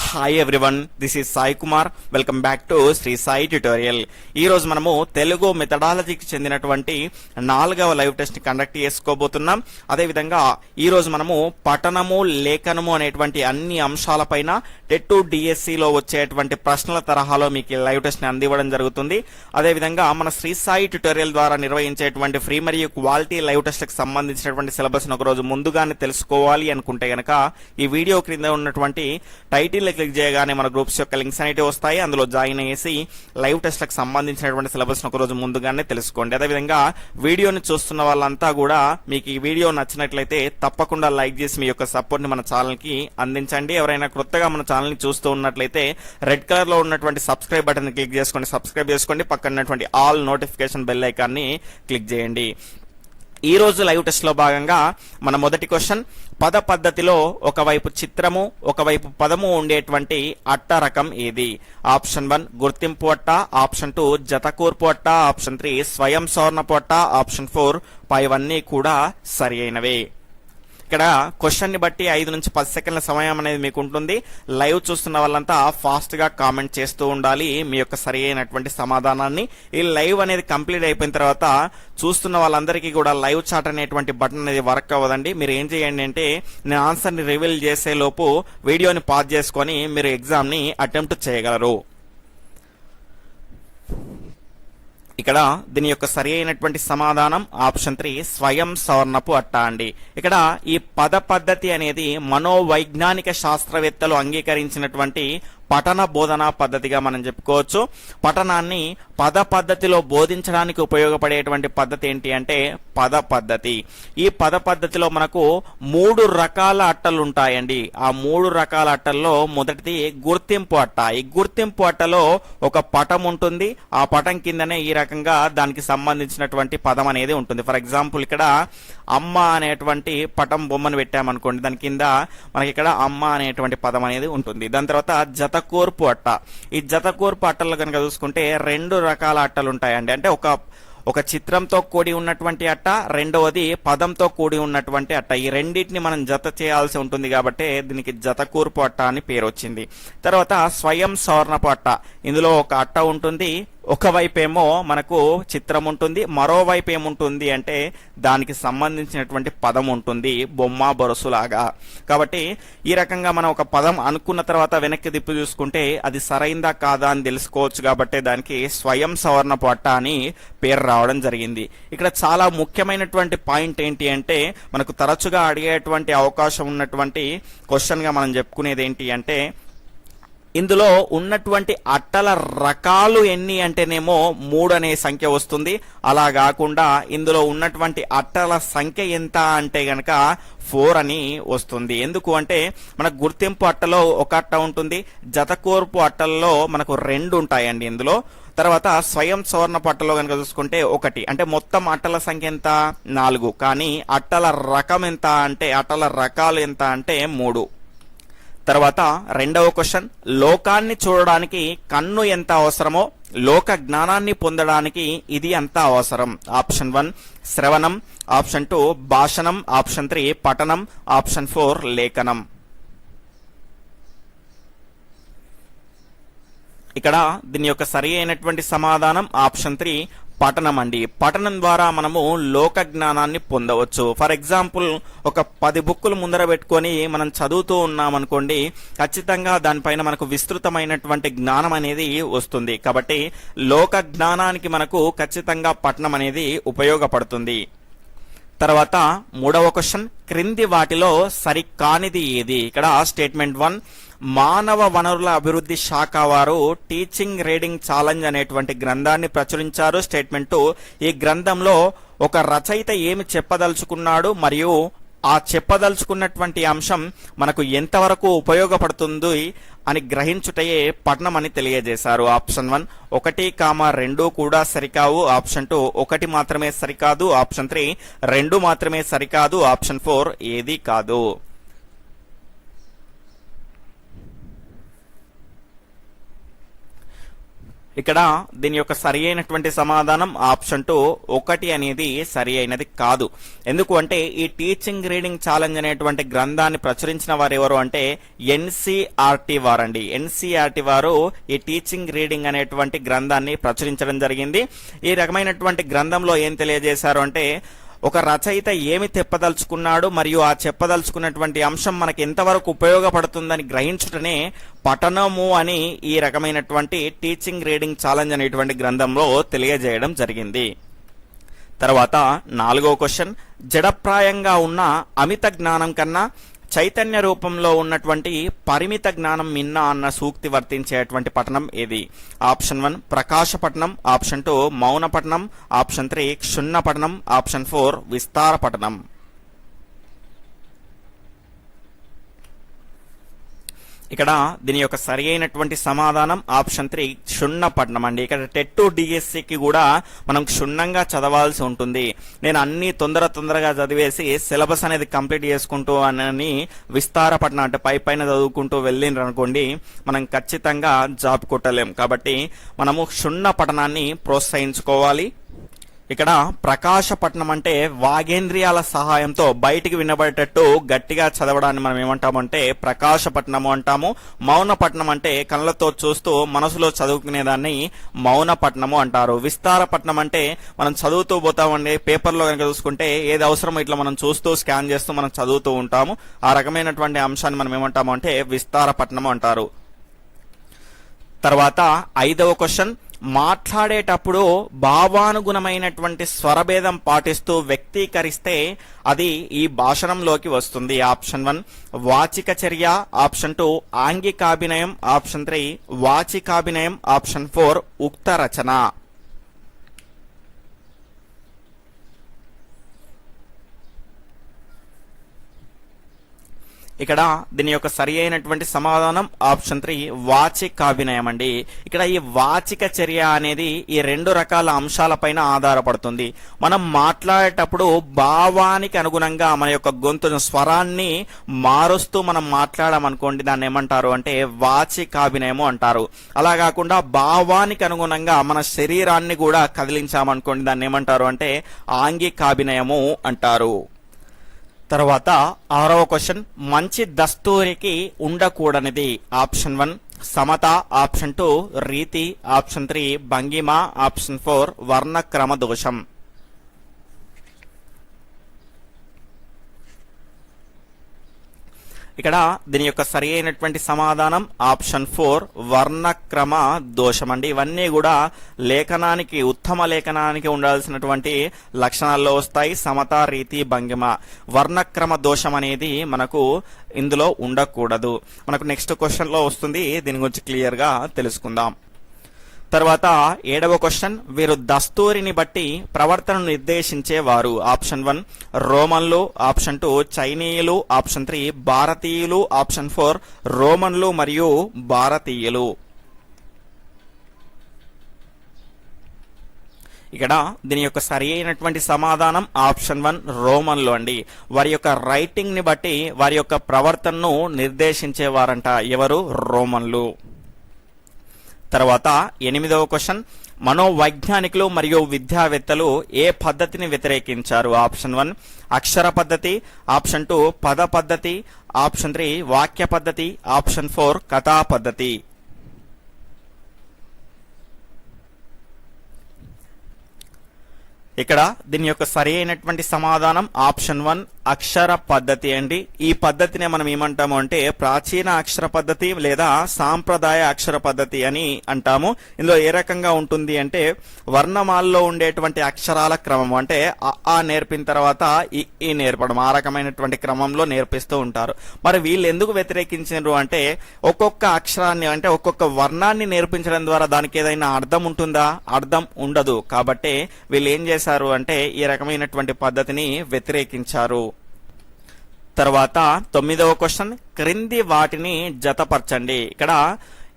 Hi everyone, this is Sai Kumar. Welcome back to Shri Sai tutorial. ఈ రోజు మనము తెలుగు మెథడాలజీకి చెందినటువంటి 4వ లైవ్ టెస్ట్ ని కండక్ట్ చేసుకోబోతున్నాం. అదేవిధంగా ఈ రోజు మనము పఠనము లేఖనము అనేటువంటి అన్ని అంశాలపైన టెట్ డిఎస్సిలో వచ్చేటువంటి ప్రశ్నల తరహాలో మీకు లైవ్ టెస్ట్ ని అందివ్వడం జరుగుతుంది. అదేవిధంగా మన శ్రీ సాయి ట్యుటోరియల్ ద్వారా నిర్వహించేటువంటి ఫ్రీ మరియు క్వాలిటీ లైవ్ టెస్ట్లకు సంబంధించినటువంటి సిలబస్ ఒక రోజు ముందుగానే తెలుసుకోవాలి అనుకుంటే గనక ఈ వీడియో క్రింద ఉన్నటువంటి టైటిల్ క్లిక్ చేయగానే మన గ్రూప్స్ యొక్క లింక్స్ అనేవి వస్తాయి. అందులో జాయిన్ అయ్యేసి లైవ్ టెస్ట్లకు సంబంధించినటువంటి సిలబస్ ఒక రోజు ముందుగానే తెలుసుకోండి. అదేవిధంగా వీడియోని చూస్తున్న వాళ్ళంతా కూడా మీకు ఈ వీడియో నచ్చినట్లయితే తప్పకుండా లైక్ చేసి మీ యొక్క సపోర్ట్ ని మన ఛానల్ కి అందించండి. ఎవరైనా కొత్తగా మన ఛానల్ ని చూస్తూ ఉన్నట్లయితే రెడ్ కలర్ లో ఉన్నటువంటి సబ్స్క్రైబ్ బటన్ క్లిక్ చేసుకోండి, సబ్స్క్రైబ్ చేసుకోండి. పక్కన ఉన్నటువంటి ఆల్ నోటిఫికేషన్ బెల్ ఐకాన్ ని క్లిక్ చేయండి. ఈ రోజు లైవ్ టెస్ట్ లో భాగంగా మన మొదటి క్వశ్చన్, పద పద్ధతిలో ఒకవైపు చిత్రము ఒకవైపు పదము ఉండేటువంటి అట్ట రకం ఏది? ఆప్షన్ 1 గుర్తింపు అట్ట, ఆప్షన్ 2 జతకూర్పు అట్ట, ఆప్షన్ 3 స్వయం సవర్ణపు అట్ట, ఆప్షన్ 4 పైవన్నీ కూడా సరి అయినవే. ఇక్కడ క్వశ్చన్ ని బట్టి 5 నుంచి 10 సెకండ్ల సమయం అనేది మీకు ఉంటుంది. లైవ్ చూస్తున్న వాళ్ళంతా ఫాస్ట్ గా కామెంట్ చేస్తూ ఉండాలి మీ యొక్క సరి అయినటువంటి సమాధానాన్ని. ఈ లైవ్ అనేది కంప్లీట్ అయిపోయిన తర్వాత చూస్తున్న వాళ్ళందరికీ కూడా లైవ్ చాట్ అనేటువంటి బటన్ అనేది వర్క్ అవ్వదండి. మీరు ఏం చేయండి అంటే నేను ఆన్సర్ ని రివీల్ చేసే లోపు వీడియోని పాజ్ చేసుకొని మీరు ఎగ్జామ్ ని అటెంప్ట్ చేయగలరు. ఇక్కడ దీని యొక్క సరి అయినటువంటి సమాధానం ఆప్షన్ 3 స్వయం సవర్ణపు అట్ట అండి. ఇక్కడ ఈ పద పద్ధతి అనేది మనోవైజ్ఞానిక శాస్త్రవేత్తలు అంగీకరించినటువంటి పఠన బోధనా పద్ధతిగా మనం చెప్పుకోవచ్చు. పఠనాన్ని పద పద్ధతిలో బోధించడానికి ఉపయోగపడేటువంటి పద్ధతి ఏంటి అంటే పద పద్ధతి. ఈ పద పద్ధతిలో మనకు 3 రకాల అట్టలు ఉంటాయండి. ఆ 3 రకాల అట్టల్లో మొదటిది గుర్తింపు అట్ట. ఈ గుర్తింపు అట్టలో ఒక పటం ఉంటుంది. ఆ పటం కిందనే ఈ రకంగా దానికి సంబంధించినటువంటి పదం అనేది ఉంటుంది. ఫర్ ఎగ్జాంపుల్ ఇక్కడ అమ్మ అనేటువంటి పటం బొమ్మను పెట్టామనుకోండి, దాని కింద మనకి ఇక్కడ అమ్మ అనేటువంటి పదం అనేది ఉంటుంది. దాని తర్వాత జతకూర్పు అట్ట. ఈ జతకూర్పు అట్టల్లో కనుక చూసుకుంటే 2 రకాల అట్టలు ఉంటాయండి. అంటే ఒక చిత్రంతో కూడి ఉన్నటువంటి అట్ట, రెండవది పదంతో కూడి ఉన్నటువంటి అట్ట. ఈ రెండింటిని మనం జత చేయాల్సి ఉంటుంది కాబట్టి దీనికి జతకూర్పు అట్ట అని పేరు వచ్చింది. తర్వాత స్వయం సవర్ణపు అట్ట. ఇందులో ఒక అట్ట ఉంటుంది, ఒకవైపేమో మనకు చిత్రం ఉంటుంది, మరోవైపు ఏముంటుంది అంటే దానికి సంబంధించినటువంటి పదం ఉంటుంది, బొమ్మ బొరసులాగా. కాబట్టి ఈ రకంగా మనం ఒక పదం అనుకున్న తర్వాత వెనక్కి దిప్పు చూసుకుంటే అది సరైందా కాదా అని తెలుసుకోవచ్చు. కాబట్టి దానికి స్వయం సవర్ణపు అట్ట అని పేరు రావడం జరిగింది. ఇక్కడ చాలా ముఖ్యమైనటువంటి పాయింట్ ఏంటి అంటే మనకు తరచుగా అడిగేటువంటి అవకాశం ఉన్నటువంటి క్వశ్చన్ గా మనం చెప్పుకునేది ఏంటి అంటే ఇందులో ఉన్నటువంటి అట్టల రకాలు ఎన్ని అంటేనేమో 3 అనే సంఖ్య వస్తుంది. అలా కాకుండా ఇందులో ఉన్నటువంటి అట్టల సంఖ్య ఎంత అంటే గనక 4 అని వస్తుంది. ఎందుకు అంటే మనకు గుర్తింపు అట్టలో ఒక అట్ట ఉంటుంది, జతకూర్పు అట్టల్లో మనకు 2 ఉంటాయండి ఇందులో. తర్వాత స్వయం సవర్ణ అట్టలో కనుక చూసుకుంటే 1. అంటే మొత్తం అట్టల సంఖ్య ఎంత? 4. కానీ అట్టల రకం ఎంత అంటే అట్టల రకాలు ఎంత అంటే 3. తర్వాత రెండవ క్వశ్చన్, లోకాన్ని చూడడానికి కన్ను ఎంత అవసరమో లోక జ్ఞానాన్ని పొందడానికి ఇది ఎంత అవసరం? ఆప్షన్ 1 శ్రవణం, ఆప్షన్ 2 భాషణం, ఆప్షన్ 3 పఠనం, ఆప్షన్ 4 లేఖనం. ఇక్కడ దీని యొక్క సరి అయినటువంటి సమాధానం ఆప్షన్ 3 పఠనం అండి. పఠనం ద్వారా మనము లోక జ్ఞానాన్ని పొందవచ్చు. ఫర్ ఎగ్జాంపుల్ ఒక 10 బుక్కులు ముందర పెట్టుకొని మనం చదువుతూ ఉన్నామనుకోండి, ఖచ్చితంగా దానిపైన మనకు విస్తృతమైనటువంటి జ్ఞానం అనేది వస్తుంది. కాబట్టి లోక జ్ఞానానికి మనకు ఖచ్చితంగా పఠనం అనేది ఉపయోగపడుతుంది. తర్వాత 3వ క్వశ్చన్, క్రింది వాటిలో సరికానిది ఏది? ఇక్కడ స్టేట్మెంట్ 1 మానవ వనరుల అభివృద్ధి శాఖ వారు టీచింగ్ రీడింగ్ ఛాలెంజ్ అనేటువంటి గ్రంథాన్ని ప్రచురించారు. స్టేట్మెంట్ 2 ఈ గ్రంథంలో ఒక రచయిత ఏమి చెప్పదలుచుకున్నాడు మరియు ఆ చెప్పదలుచుకున్నటువంటి అంశం మనకు ఎంతవరకు ఉపయోగపడుతుంది అని గ్రహించుటయే పఠనం అని తెలియజేశారు. ఆప్షన్ 1 1, 2 కూడా సరికావు, ఆప్షన్ 2 1 మాత్రమే సరికాదు, ఆప్షన్ 3 2 మాత్రమే సరికాదు, ఆప్షన్ 4 ఏది కాదు. ఇక్కడ దీని యొక్క సరి అయినటువంటి సమాధానం ఆప్షన్ 2 1 అనేది సరి అయినది కాదు. ఎందుకు అంటే ఈ టీచింగ్ రీడింగ్ ఛాలెంజ్ అనేటువంటి గ్రంథాన్ని ప్రచురించిన వారు ఎవరు అంటే ఎన్సీఆర్టీ వారండి. ఎన్సీఆర్టీ వారు ఈ టీచింగ్ రీడింగ్ అనేటువంటి గ్రంథాన్ని ప్రచురించడం జరిగింది. ఈ రకమైనటువంటి గ్రంథంలో ఏం తెలియజేశారు అంటే ఒక రచయిత ఏమి చెప్పదలుచుకున్నాడు మరియు ఆ చెప్పదలుచుకున్నటువంటి అంశం మనకి ఎంతవరకు ఉపయోగపడుతుందని గ్రహించుటనే పఠనము అని ఈ రకమైనటువంటి టీచింగ్ రీడింగ్ ఛాలెంజ్ అనేటువంటి గ్రంథంలో తెలియజేయడం జరిగింది. తర్వాత 4వ క్వశ్చన్, జడప్రాయంగా ఉన్న అమిత జ్ఞానం కన్నా చైతన్య రూపంలో ఉన్నటువంటి పరిమిత జ్ఞానం మిన్న అన్న సూక్తి వర్తించేటువంటి పఠనం ఏది? ఆప్షన్ 1 ప్రకాశ పఠనం, ఆప్షన్ 2 మౌన పఠనం, ఆప్షన్ 3 క్షుణ్ణ పఠనం, ఆప్షన్ 4 విస్తార పఠనం. ఇక్కడ దీని యొక్క సరి అయినటువంటి సమాధానం ఆప్షన్ 3 క్షుణ్ణ పఠనం అండి. ఇక్కడ టెట్ డిఎస్సికి కూడా మనం క్షుణ్ణంగా చదవాల్సి ఉంటుంది. నేను అన్ని తొందరగా చదివేసి సిలబస్ అనేది కంప్లీట్ చేసుకుంటూ అని విస్తార పఠనం అంటే పైన చదువుకుంటూ వెళ్ళిండ్రు అనుకోండి మనం ఖచ్చితంగా జాబ్ కొట్టలేం. కాబట్టి మనము క్షుణ్ణ పఠనాన్ని ప్రోత్సహించుకోవాలి. ఇక్కడ ప్రకాశ పఠనం అంటే వాగేంద్రియాల సహాయంతో బయటికి వినబడేటట్టు గట్టిగా చదవడాన్ని మనం ఏమంటామంటే ప్రకాశ పఠనము అంటాము. మౌన పఠనం అంటే కళ్ళతో చూస్తూ మనసులో చదువుకునేదాన్ని మౌన పఠనము అంటారు. విస్తార పఠనం అంటే మనం చదువుతూ పోతామండి, పేపర్లో కనుక చూసుకుంటే ఏది అవసరమో ఇట్లా మనం చూస్తూ స్కాన్ చేస్తూ మనం చదువుతూ ఉంటాము. ఆ రకమైనటువంటి అంశాన్ని మనం ఏమంటాము అంటే విస్తార పఠనము అంటారు. తర్వాత 5వ క్వశ్చన్, మాట్లాడేటప్పుడు భావానుగుణమైనటువంటి స్వరభేదం పాటిస్తూ వ్యక్తీకరిస్తే అది ఈ భాషణంలోకి వస్తుంది. ఆప్షన్ 1 వాచిక చర్య, ఆప్షన్ 2 ఆంగికాభినయం, ఆప్షన్ 3 వాచికాభినయం, ఆప్షన్ 4 ఉక్త రచన. ఇక్కడ దీని యొక్క సరి అయినటువంటి సమాధానం ఆప్షన్ 3 వాచికాభినయం అండి. ఇక్కడ ఈ వాచిక చర్య అనేది ఈ 2 రకాల అంశాలపైన ఆధారపడుతుంది. మనం మాట్లాడేటప్పుడు భావానికి అనుగుణంగా మన యొక్క గొంతును స్వరాన్ని మారుస్తూ మనం మాట్లాడామనుకోండి దాన్ని ఏమంటారు అంటే వాచికాభినయము అంటారు. అలా కాకుండా భావానికి అనుగుణంగా మన శరీరాన్ని కూడా కదిలించామనుకోండి దాన్ని ఏమంటారు అంటే ఆంగికాభినయము అంటారు. తర్వాత 6వ క్వశ్చన్, మంచి దస్తూరికి ఉండకూడనిది. ఆప్షన్ 1 సమత, ఆప్షన్ 2 రీతి, ఆప్షన్ 3 భంగిమ, ఆప్షన్ 4 వర్ణక్రమ దోషం. ఇక్కడ దీని యొక్క సరి అయినటువంటి సమాధానం ఆప్షన్ 4 వర్ణక్రమ దోషం అండి. ఇవన్నీ కూడా లేఖనానికి ఉత్తమ లేఖనానికి ఉండాల్సినటువంటి లక్షణాల్లో వస్తాయి. సమత, రీతి, భంగిమ. వర్ణక్రమ దోషం అనేది మనకు ఇందులో ఉండకూడదు. మనకు నెక్స్ట్ క్వశ్చన్ లో వస్తుంది, దీని గురించి క్లియర్ గా తెలుసుకుందాం. తర్వాత 7వ క్వశ్చన్, వీరు దస్తూరిని బట్టి ప్రవర్తనను నిర్దేశించేవారు. ఆప్షన్ 1 రోమన్లు, ఆప్షన్ 2 చైనీయులు, ఆప్షన్ 3 భారతీయులు, ఆప్షన్ 4 రోమన్లు మరియు భారతీయులు. ఇక్కడ దీని యొక్క సరి అయినటువంటి సమాధానం ఆప్షన్ 1 రోమన్లు అండి. వారి యొక్క రైటింగ్ ని బట్టి వారి యొక్క ప్రవర్తనను నిర్దేశించేవారంట ఎవరు? రోమన్లు. తర్వాత 8వ క్వశ్చన్, మనోవైజ్ఞానికులు మరియు విద్యావేత్తలు ఏ పద్ధతిని వ్యతిరేకించారు? ఆప్షన్ 1 అక్షర పద్ధతి, ఆప్షన్ 2 పద పద్ధతి, ఆప్షన్ 3 వాక్య పద్ధతి, ఆప్షన్ 4 కథా పద్ధతి. ఇక్కడ దీని యొక్క సరి అయినటువంటి సమాధానం ఆప్షన్ 1 అక్షర పద్ధతి అండి. ఈ పద్ధతిని మనం ఏమంటాము అంటే ప్రాచీన అక్షర పద్ధతి లేదా సాంప్రదాయ అక్షర పద్ధతి అని అంటాము. ఇందులో ఏ రకంగా ఉంటుంది అంటే వర్ణమాలలో ఉండేటువంటి అక్షరాల క్రమం అంటే ఆ నేర్పిన తర్వాత ఈ నేర్పడం, ఆ రకమైనటువంటి క్రమంలో నేర్పిస్తూ ఉంటారు. మరి వీళ్ళు ఎందుకు వ్యతిరేకించారు అంటే ఒక్కొక్క అక్షరాన్ని అంటే ఒక్కొక్క వర్ణాన్ని నేర్పించడం ద్వారా దానికి ఏదైనా అర్థం ఉంటుందా? అర్థం ఉండదు. కాబట్టి వీళ్ళు ఏం చేశారు అంటే ఈ రకమైనటువంటి పద్ధతిని వ్యతిరేకించారు. తర్వాత 9వ క్వశ్చన్, క్రింది వాటిని జతపరచండి. ఇక్కడ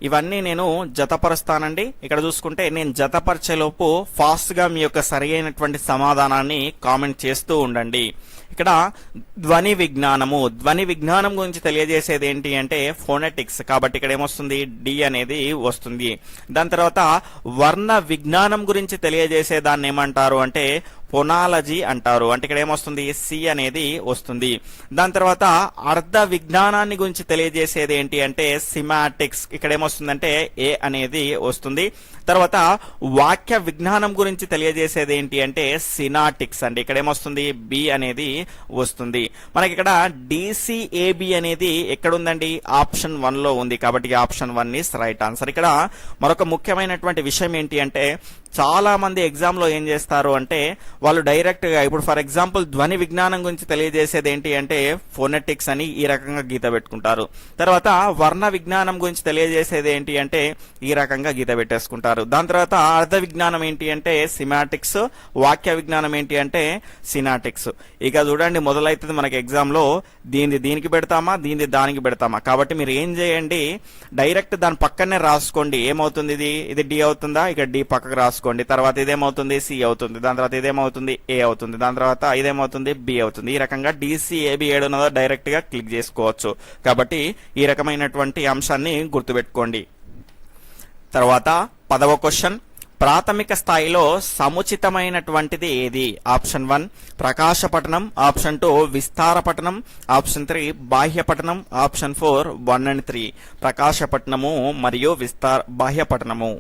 ఇవన్నీ నేను జతపరుస్తానండి. ఇక్కడ చూసుకుంటే నేను జతపరిచేలోపు ఫాస్ట్ గా మీ యొక్క సరి అయినటువంటి సమాధానాన్ని కామెంట్ చేస్తూ ఉండండి. ఇక్కడ ధ్వని విజ్ఞానం గురించి తెలియజేసేది ఏంటి అంటే ఫోనెటిక్స్, కాబట్టి ఇక్కడ ఏమొస్తుంది డి అనేది వస్తుంది. దాని తర్వాత వర్ణ విజ్ఞానం గురించి తెలియజేసే దాన్ని ఏమంటారు అంటే ఫోనాలజీ అంటారు, అంటే ఇక్కడ ఏమొస్తుంది సి అనేది వస్తుంది. దాని తర్వాత అర్థ విజ్ఞానాన్ని గురించి తెలియజేసేది ఏంటి అంటే సిమాటిక్స్, ఇక్కడ ఏమొస్తుందంటే ఏ అనేది వస్తుంది. తర్వాత వాక్య విజ్ఞానం గురించి తెలియజేసేది ఏంటి అంటే సినాటిక్స్ అండి, ఇక్కడ ఏమొస్తుంది బి అనేది వస్తుంది. మనకి ఇక్కడ డిసిఏబి అనేది ఎక్కడుందండి ఆప్షన్ 1 లో ఉంది, కాబట్టి ఆప్షన్ 1 ఈస్ రైట్ ఆన్సర్. ఇక్కడ మరొక ముఖ్యమైనటువంటి విషయం ఏంటి అంటే చాలా మంది ఎగ్జామ్ లో ఏం చేస్తారు అంటే వాళ్ళు డైరెక్ట్ గా ఇప్పుడు ఫర్ ఎగ్జాంపుల్ ధ్వని విజ్ఞానం గురించి తెలియజేసేది ఏంటి అంటే ఫోనెటిక్స్ అని ఈ రకంగా గీత పెట్టుకుంటారు. తర్వాత వర్ణ విజ్ఞానం గురించి తెలియజేసేది ఏంటి అంటే ఈ రకంగా గీత పెట్టేసుకుంటారు. దాని తర్వాత అర్థ విజ్ఞానం ఏంటి అంటే సిమాటిక్స్, వాక్య విజ్ఞానం ఏంటి అంటే సినాటిక్స్. ఇక చూడండి మొదలైతుంది మనకి ఎగ్జామ్ లో దీనికి పెడతామా దానికి పెడతామా, కాబట్టి మీరు ఏం చేయండి డైరెక్ట్ దాని పక్కనే రాసుకోండి. ఏమవుతుంది ఇది డి అవుతుందా, ఇక డి పక్కకు రాసుకోండి. తర్వాత ఇదేమవుతుంది సి అవుతుంది, దాని తర్వాత ఇదేమవుతుంది ఏ అవుతుంది, దాని తర్వాత ఇదేమవుతుంది బి అవుతుంది. ఈ రకంగా డిసిఏబి ఏడున్నదో డైరెక్ట్ గా క్లిక్ చేసుకోవచ్చు, కాబట్టి ఈ రకమైనటువంటి అంశాన్ని గుర్తుపెట్టుకోండి. తర్వాత 10వ క్వశ్చన్, ప్రాథమిక స్థాయిలో సముచితమైనటువంటిది ఏది? ఆప్షన్ 1 ప్రకాశ పఠనం, ఆప్షన్ 2 విస్తార పఠనం, ఆప్షన్ 3 బాహ్య పఠనం, ఆప్షన్ 4 1 and 3. ప్రకాశ పఠనము మరియు బాహ్య పఠనము.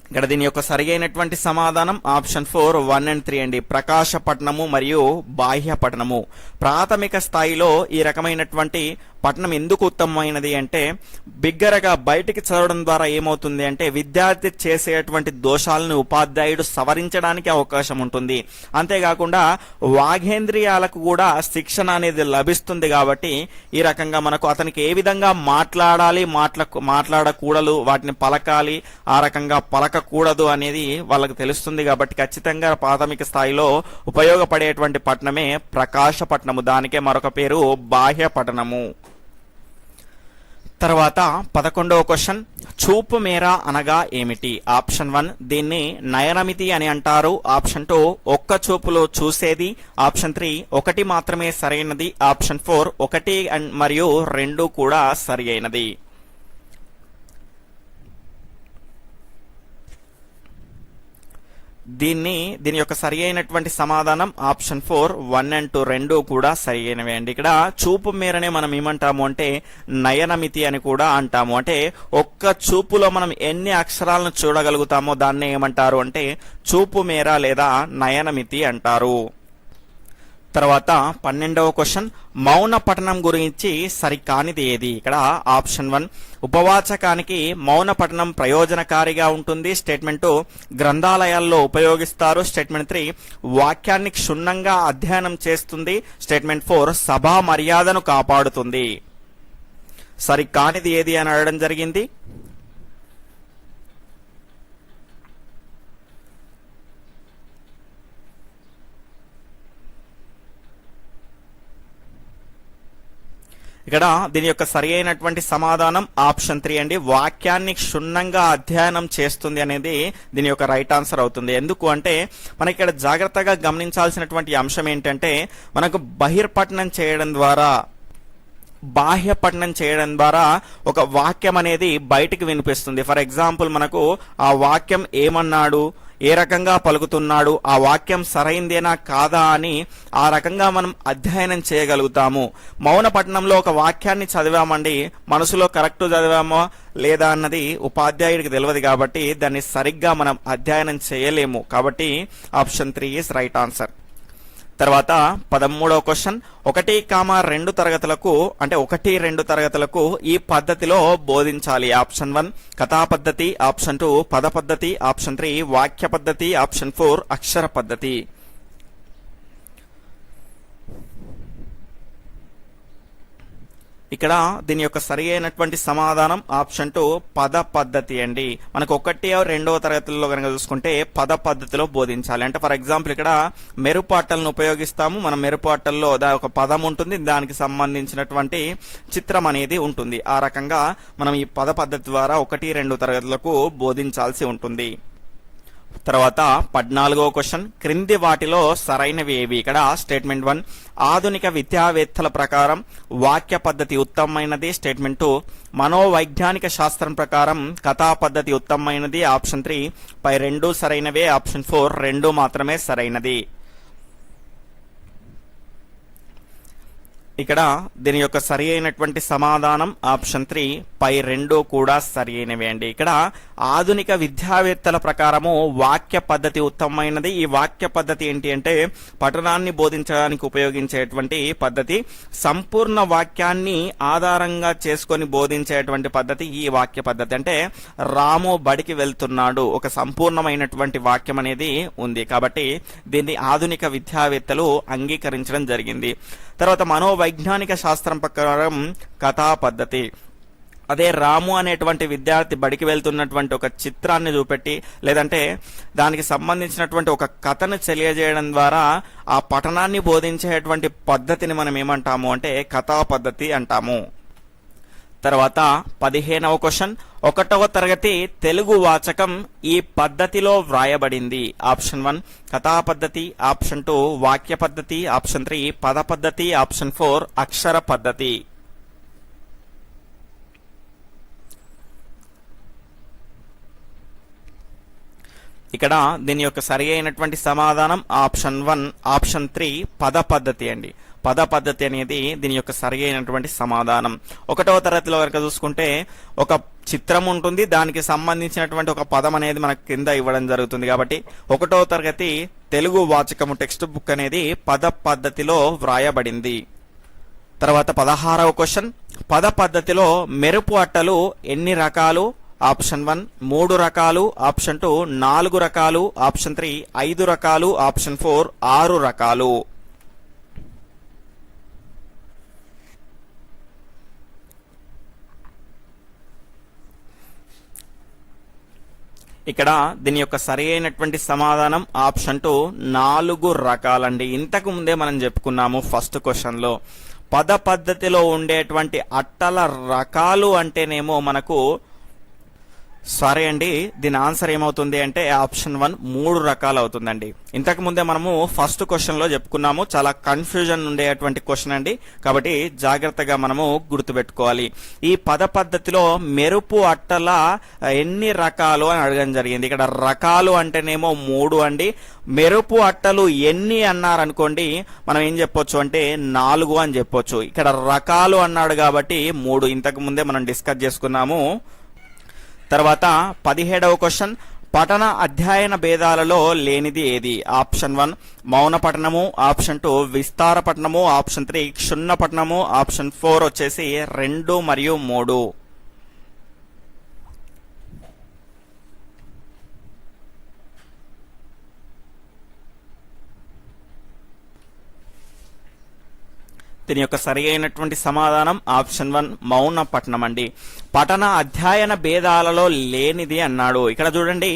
ఇక్కడ దీని యొక్క సరైనటువంటి సమాధానం ఆప్షన్ 4 1 and 3 అండి, ప్రకాశ పఠనము మరియు బాహ్య పఠనము. ప్రాథమిక స్థాయిలో ఈ రకమైనటువంటి పఠనం ఎందుకు ఉత్తమమైనది అంటే బిగ్గరగా బయటికి చదవడం ద్వారా ఏమవుతుంది అంటే విద్యార్థి చేసేటువంటి దోషాలను ఉపాధ్యాయుడు సవరించడానికి అవకాశం ఉంటుంది. అంతేకాకుండా వాగేంద్రియాలకు కూడా శిక్షణ అనేది లభిస్తుంది. కాబట్టి ఈ రకంగా మనకు అతనికి ఏ విధంగా మాట్లాడాలి, మాట్లాడకూడదు, వాటిని పలకాలి, ఆ రకంగా పలకకూడదు అనేది వాళ్ళకు తెలుస్తుంది. కాబట్టి ఖచ్చితంగా ప్రాథమిక స్థాయిలో ఉపయోగపడేటువంటి పఠనమే ప్రకాశ పఠనము, దానికే మరొక పేరు బాహ్య పఠనము. తర్వాత 11వ క్వశ్చన్, చూపు మేర అనగా ఏమిటి? ఆప్షన్ 1 దీన్ని నయనమితి అని అంటారు, ఆప్షన్ 2 ఒక్క చూపులో చూసేది, ఆప్షన్ 3 ఒకటి మాత్రమే సరైనది, ఆప్షన్ 4 1 మరియు 2 కూడా సరి అయినది. దీని యొక్క సరి అయినటువంటి సమాధానం ఆప్షన్ 4 1 and 2 రెండు కూడా సరి అయినవి అండి. ఇక్కడ చూపు మేరనే మనం ఏమంటాము అంటే నయనమితి అని కూడా అంటాము, అంటే ఒక్క చూపులో మనం ఎన్ని అక్షరాలను చూడగలుగుతామో దాన్నే ఏమంటారు అంటే చూపు మేర లేదా నయనమితి అంటారు. తర్వాత 12వ క్వశ్చన్, మౌన పఠనం గురించి సరికానిది ఏది? ఇక్కడ ఆప్షన్ 1 ఉపవాచకానికి మౌన పఠనం ప్రయోజనకారిగా ఉంటుంది, స్టేట్మెంట్ 2 గ్రంథాలయాల్లో ఉపయోగిస్తారు, స్టేట్మెంట్ 3 వాక్యాన్ని క్షుణ్ణంగా అధ్యయనం చేస్తుంది, స్టేట్మెంట్ 4 సభా మర్యాదను కాపాడుతుంది. సరికానిది ఏది అని అడగడం జరిగింది. ఇక్కడ దీని యొక్క సరి అయినటువంటి సమాధానం ఆప్షన్ 3 అండి, వాక్యాన్ని క్షుణ్ణంగా అధ్యయనం చేస్తుంది అనేది దీని యొక్క రైట్ ఆన్సర్ అవుతుంది. ఎందుకు అంటే మనకి ఇక్కడ జాగ్రత్తగా గమనించాల్సినటువంటి అంశం ఏంటంటే మనకు బహిర్పఠనం చేయడం ద్వారా బాహ్య పఠనం చేయడం ద్వారా ఒక వాక్యం అనేది బయటికి వినిపిస్తుంది. ఫర్ ఎగ్జాంపుల్ మనకు ఆ వాక్యం ఏమన్నాడు, ఏ రకంగా పలుకుతున్నాడు, ఆ వాక్యం సరైందేనా కాదా అని ఆ రకంగా మనం అధ్యయనం చేయగలుగుతాము. మౌన పఠనంలో ఒక వాక్యాన్ని చదివామండి, మనసులో కరెక్ట్ చదివామో లేదా అన్నది ఉపాధ్యాయుడికి తెలియదు, కాబట్టి దాన్ని సరిగ్గా మనం అధ్యయనం చేయలేము. కాబట్టి ఆప్షన్ 3 ఈస్ రైట్ ఆన్సర్. తర్వాత 13వ క్వశ్చన్, 1-2 తరగతులకు అంటే 1-2 తరగతులకు ఈ పద్ధతిలో బోధించాలి. ఆప్షన్ 1 కథా పద్ధతి, ఆప్షన్ 2 పద పద్ధతి, ఆప్షన్ 3 వాక్య పద్ధతి, ఆప్షన్ 4 అక్షర పద్ధతి. ఇక్కడ దీని యొక్క సరి అయినటువంటి సమాధానం ఆప్షన్ 2 పద పద్ధతి అండి. మనకు 1-2 తరగతుల్లో కనుక చూసుకుంటే పద పద్ధతిలో బోధించాలి. అంటే ఫర్ ఎగ్జాంపుల్ ఇక్కడ మెరుపాటలను ఉపయోగిస్తాము, మనం మెరుపాటల్లో ఒక పదం ఉంటుంది, దానికి సంబంధించినటువంటి చిత్రం అనేది ఉంటుంది. ఆ రకంగా మనం ఈ పద పద్ధతి ద్వారా 1-2 తరగతులకు బోధించాల్సి ఉంటుంది. తర్వాత 14వ క్వశ్చన్, క్రింది వాటిలో సరైనవి ఏవి? ఇక్కడ స్టేట్మెంట్ 1, ఆధునిక విద్యావేత్తల ప్రకారం వాక్య పద్ధతి ఉత్తమమైనది. స్టేట్మెంట్ 2, మనోవైజ్ఞానిక శాస్త్రం ప్రకారం కథా పద్ధతి ఉత్తమమైనది. ఆప్షన్ 3 పై 2 సరైనవే. ఆప్షన్ 4 2 మాత్రమే సరైనది. ఇక్కడ దీని యొక్క సరి అయినటువంటి సమాధానం ఆప్షన్ 3 పై 2 కూడా సరి అయినవి అండి. ఇక్కడ ఆధునిక విద్యావేత్తల ప్రకారము వాక్య పద్ధతి ఉత్తమమైనది. ఈ వాక్య పద్ధతి ఏంటి అంటే పఠనాన్ని బోధించడానికి ఉపయోగించేటువంటి పద్ధతి. సంపూర్ణ వాక్యాన్ని ఆధారంగా చేసుకొని బోధించేటువంటి పద్ధతి ఈ వాక్య పద్ధతి. అంటే రాము బడికి వెళ్తున్నాడు, ఒక సంపూర్ణమైనటువంటి వాక్యం అనేది ఉంది కాబట్టి దీన్ని ఆధునిక విద్యావేత్తలు అంగీకరించడం జరిగింది. తర్వాత మనోవైజ్ఞానిక శాస్త్రం ప్రకారం కథా పద్ధతి. అదే రాము అనేటువంటి విద్యార్థి బడికి వెళ్తున్నటువంటి ఒక చిత్రాన్ని చూపెట్టి లేదంటే దానికి సంబంధించినటువంటి ఒక కథను తెలియజేయడం ద్వారా ఆ పఠనాన్ని బోధించేటువంటి పద్ధతిని మనం ఏమంటాము అంటే కథా పద్ధతి అంటాము. తర్వాత 15వ క్వశ్చన్, 1వ తరగతి తెలుగు వాచకం ఈ పద్ధతిలో వ్రాయబడింది. ఆప్షన్ 1 కథా పద్ధతి, ఆప్షన్ 2 వాక్య పద్ధతి, ఆప్షన్ 3 పద పద్ధతి, ఆప్షన్ 4 అక్షర పద్ధతి. ఇక్కడ దీని యొక్క సరి అయినటువంటి సమాధానం ఆప్షన్ 1 ఆప్షన్ 3 పద పద్ధతి అండి. పద పద్ధతి అనేది దీని యొక్క సరి అయినటువంటి సమాధానం. 1వ తరగతిలో కనుక చూసుకుంటే ఒక చిత్రం ఉంటుంది, దానికి సంబంధించినటువంటి ఒక పదం అనేది మనకు కింద ఇవ్వడం జరుగుతుంది. కాబట్టి 1వ తరగతి తెలుగు వాచకము టెక్స్ట్ బుక్ అనేది పద పద్ధతిలో వ్రాయబడింది. తర్వాత 16వ క్వశ్చన్, పద పద్ధతిలో మెరుపు అట్టలు ఎన్ని రకాలు? ఆప్షన్ 1 3 రకాలు, ఆప్షన్ 2 4 రకాలు, ఆప్షన్ 3 5 రకాలు, ఆప్షన్ 4 6 రకాలు. ఇక్కడ దీని యొక్క సరి అయినటువంటి సమాధానం ఆప్షన్ 2 4 రకాలండి. ఇంతకు ముందే మనం చెప్పుకున్నాము ఫస్ట్ క్వశ్చన్ లో పద పద్ధతిలో ఉండేటువంటి అట్టల రకాలు అంటేనేమో మనకు సరే అండి, దీని ఆన్సర్ ఏమవుతుంది అంటే ఆప్షన్ 1 3 రకాలు అవుతుందండి. ఇంతకు ముందే మనము ఫస్ట్ క్వశ్చన్ లో చెప్పుకున్నాము, చాలా కన్ఫ్యూజన్ ఉండేటువంటి క్వశ్చన్ అండి, కాబట్టి జాగ్రత్తగా మనము గుర్తుపెట్టుకోవాలి. ఈ పద పద్ధతిలో మెరుపు అట్టల ఎన్ని రకాలు అని అడగడం జరిగింది. ఇక్కడ రకాలు అంటేనేమో 3 అండి. మెరుపు అట్టలు ఎన్ని అన్నారనుకోండి మనం ఏం చెప్పొచ్చు అంటే 4 అని చెప్పొచ్చు. ఇక్కడ రకాలు అన్నాడు కాబట్టి 3 ఇంతకు ముందే మనం డిస్కస్ చేసుకున్నాము. తర్వాత 17వ క్వశ్చన్, పఠన అధ్యయన భేదాలలో లేనిది ఏది? ఆప్షన్ 1 మౌన పఠనము, ఆప్షన్ 2 విస్తార పఠనము, ఆప్షన్ 3 క్షుణ్ణ పఠనము, ఆప్షన్ 4 వచ్చేసి 2 మరియు 3. దీని యొక్క సరి అయినటువంటి సమాధానం ఆప్షన్ 1 మౌన పఠనం అండి. పఠన అధ్యయన భేదాలలో లేనిది అన్నాడు. ఇక్కడ చూడండి,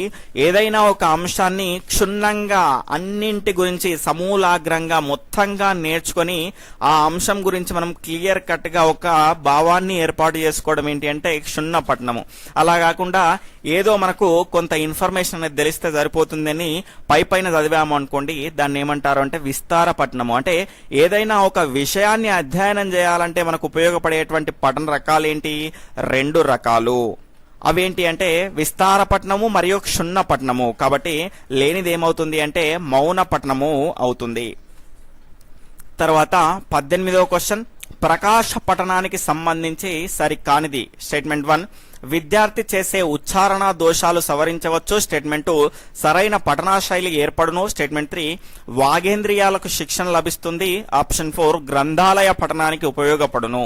ఏదైనా ఒక అంశాన్ని క్షుణ్ణంగా అన్నింటి గురించి సమూలాగ్రంగా మొత్తంగా నేర్చుకొని ఆ అంశం గురించి మనం క్లియర్ కట్ గా ఒక భావాన్ని ఏర్పాటు చేసుకోవడం ఏంటి అంటే క్షుణ్ణ పఠనము. అలా కాకుండా ఏదో మనకు కొంత ఇన్ఫర్మేషన్ అనేది తెలిస్తే సరిపోతుందని పైన చదివాము అనుకోండి, దాన్ని ఏమంటారు అంటే విస్తార పఠనము. అంటే ఏదైనా ఒక విషయాన్ని అధ్యయనం చేయాలంటే మనకు ఉపయోగపడేటువంటి పఠన రకాలు ఏంటి? 2 రకాలు. అవేంటి అంటే విస్తార పఠనము మరియు క్షుణ్ణ పఠనము. కాబట్టి లేనిది ఏమవుతుంది అంటే మౌన పఠనము అవుతుంది. తర్వాత 18వ క్వశ్చన్, ప్రకాశ పఠనానికి సంబంధించి సరికానిది. స్టేట్మెంట్ 1 విద్యార్థి చేసే ఉచ్చారణ దోషాలు సవరించవచ్చు. స్టేట్మెంట్ 2 సరైన పఠనా శైలి ఏర్పడును. స్టేట్మెంట్ 3 వాగేంద్రియాలకు శిక్షణ లభిస్తుంది. ఆప్షన్ 4 గ్రంథాలయ పఠనానికి ఉపయోగపడును.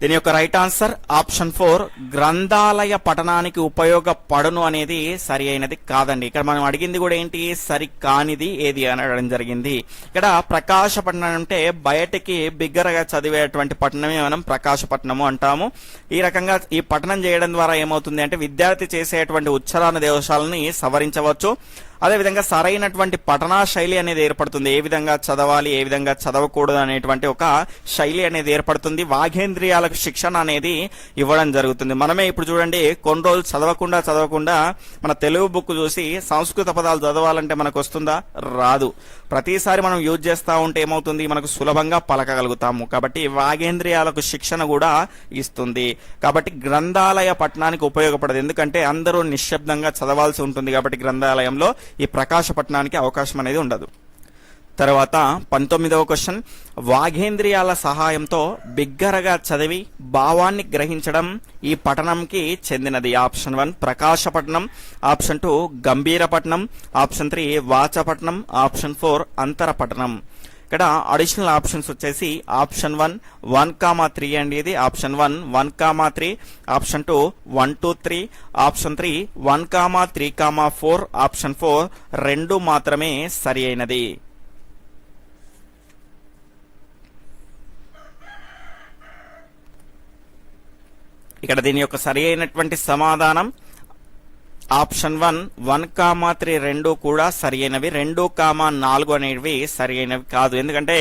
దీని యొక్క రైట్ ఆన్సర్ ఆప్షన్ 4 గ్రంథాలయ పఠనానికి ఉపయోగపడును అనేది సరి అయినది కాదండి. ఇక్కడ మనం అడిగింది కూడా ఏంటి? సరి కానిది ఏది అని అడగడం జరిగింది. ఇక్కడ ప్రకాశ పఠనం అంటే బయటికి బిగ్గరగా చదివేటువంటి పఠనమే మనం ప్రకాశ పఠనము అంటాము. ఈ రకంగా ఈ పఠనం చేయడం ద్వారా ఏమవుతుంది అంటే విద్యార్థి చేసేటువంటి ఉచ్చారణ దోషాలని సవరించవచ్చు. అదేవిధంగా సరైనటువంటి పఠనా శైలి అనేది ఏర్పడుతుంది. ఏ విధంగా చదవాలి, ఏ విధంగా చదవకూడదు అనేటువంటి ఒక శైలి అనేది ఏర్పడుతుంది. వాగేంద్రియాలకు శిక్షణ అనేది ఇవ్వడం జరుగుతుంది. మనమే ఇప్పుడు చూడండి, కొన్ని రోజులు చదవకుండా మన తెలుగు బుక్ చూసి సంస్కృత పదాలు చదవాలంటే మనకు వస్తుందా? రాదు. ప్రతిసారి మనం యూజ్ చేస్తూ ఉంటే ఏమవుతుంది, మనకు సులభంగా పలకగలుగుతాము. కాబట్టి వాగేంద్రియాలకు శిక్షణ కూడా ఇస్తుంది. కాబట్టి గ్రంథాలయ పఠనానికి ఉపయోగపడదు, ఎందుకంటే అందరూ నిశ్శబ్దంగా చదవాల్సి ఉంటుంది. కాబట్టి గ్రంథాలయంలో ఈ ప్రకాశ పఠనానికి అవకాశం అనేది ఉండదు. తర్వాత 19వ క్వశ్చన్, వాగేంద్రియాల సహాయంతో బిగ్గరగా చదివి భావాన్ని గ్రహించడం ఈ పఠనంకి చెందినది. ఆప్షన్ 1 ప్రకాశ పఠనం, ఆప్షన్ 2 గంభీర పఠనం, ఆప్షన్ 3 వాచ పఠనం, ఆప్షన్ 4 అంతర పఠనం. ఇక్కడ అడిషనల్ ఆప్షన్స్ వచ్చేసి ఆప్షన్ 1 1,3 అండి. ఇది ఆప్షన్ 1 1,3, ఆప్షన్ 2 1 2 3, ఆప్షన్ 3 1,3,4, ఆప్షన్ 4 2 మాత్రమే సరి అయినది. ఇక్కడ దీని యొక్క సరి అయినటువంటి సమాధానం ఆప్షన్ 1 1,3 2 కూడా సరి అయినవి. 2,4 అనేవి సరి అయినవి కాదు. ఎందుకంటే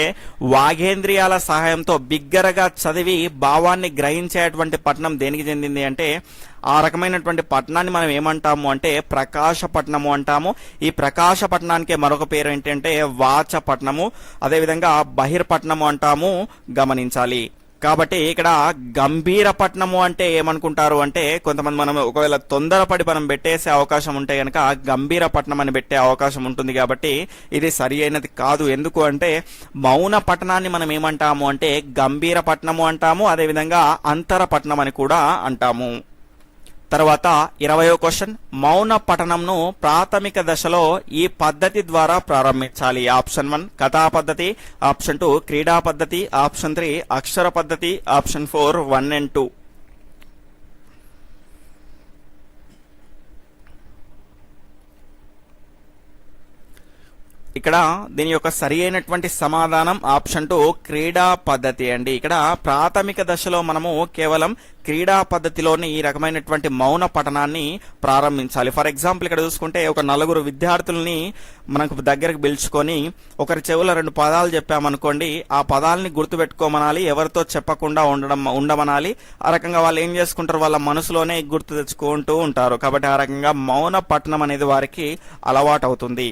వాగేంద్రియాల సహాయంతో బిగ్గరగా చదివి భావాన్ని గ్రహించేటువంటి పఠనం దేనికి చెందింది అంటే, ఆ రకమైనటువంటి పట్టణాన్ని మనం ఏమంటాము అంటే ప్రకాశ పట్టణము అంటాము. ఈ ప్రకాశ పట్టణానికి మరొక పేరు ఏంటంటే వాచ పట్టణము, అదేవిధంగా బహిర్పట్నము అంటాము. గమనించాలి. కాబట్టి ఇక్కడ గంభీర పట్టణము అంటే ఏమనుకుంటారు అంటే, కొంతమంది మనం ఒకవేళ తొందరపడి మనం పెట్టేసే అవకాశం ఉంటే కనుక గంభీర పట్టణం అని పెట్టే అవకాశం ఉంటుంది. కాబట్టి ఇది సరి అయినది కాదు. ఎందుకు అంటే మౌన పట్టణాన్ని మనం ఏమంటాము అంటే గంభీర పట్టణము అంటాము, అదేవిధంగా అంతర పట్టణం అని కూడా అంటాము. తర్వాత 20వ క్వశ్చన్, మౌన పఠనంను ప్రాథమిక దశలో ఈ పద్ధతి ద్వారా ప్రారంభించాలి. ఆప్షన్ 1 కథా పద్ధతి, ఆప్షన్ 2 క్రీడా పద్ధతి, ఆప్షన్ 3 అక్షర పద్ధతి, ఆప్షన్ 4 1 and 2. ఇక్కడ దీని యొక్క సరి అయినటువంటి సమాధానం ఆప్షన్ 2 క్రీడా పద్ధతి అండి. ఇక్కడ ప్రాథమిక దశలో మనము కేవలం క్రీడా పద్ధతిలోని ఈ రకమైనటువంటి మౌన పఠనాన్ని ప్రారంభించాలి. ఫర్ ఎగ్జాంపుల్ ఇక్కడ చూసుకుంటే ఒక 4 విద్యార్థుల్ని మనకు దగ్గరకు పిలుచుకొని ఒకరి చెవులో 2 పదాలు చెప్పామనుకోండి, ఆ పదాలని గుర్తుపెట్టుకోమనాలి, ఎవరితో చెప్పకుండా ఉండమనాలి. ఆ రకంగా వాళ్ళు ఏం చేసుకుంటారు, వాళ్ళ మనసులోనే గుర్తు తెచ్చుకుంటూ ఉంటారు. కాబట్టి ఆ రకంగా మౌన పఠనం అనేది వారికి అలవాటు అవుతుంది.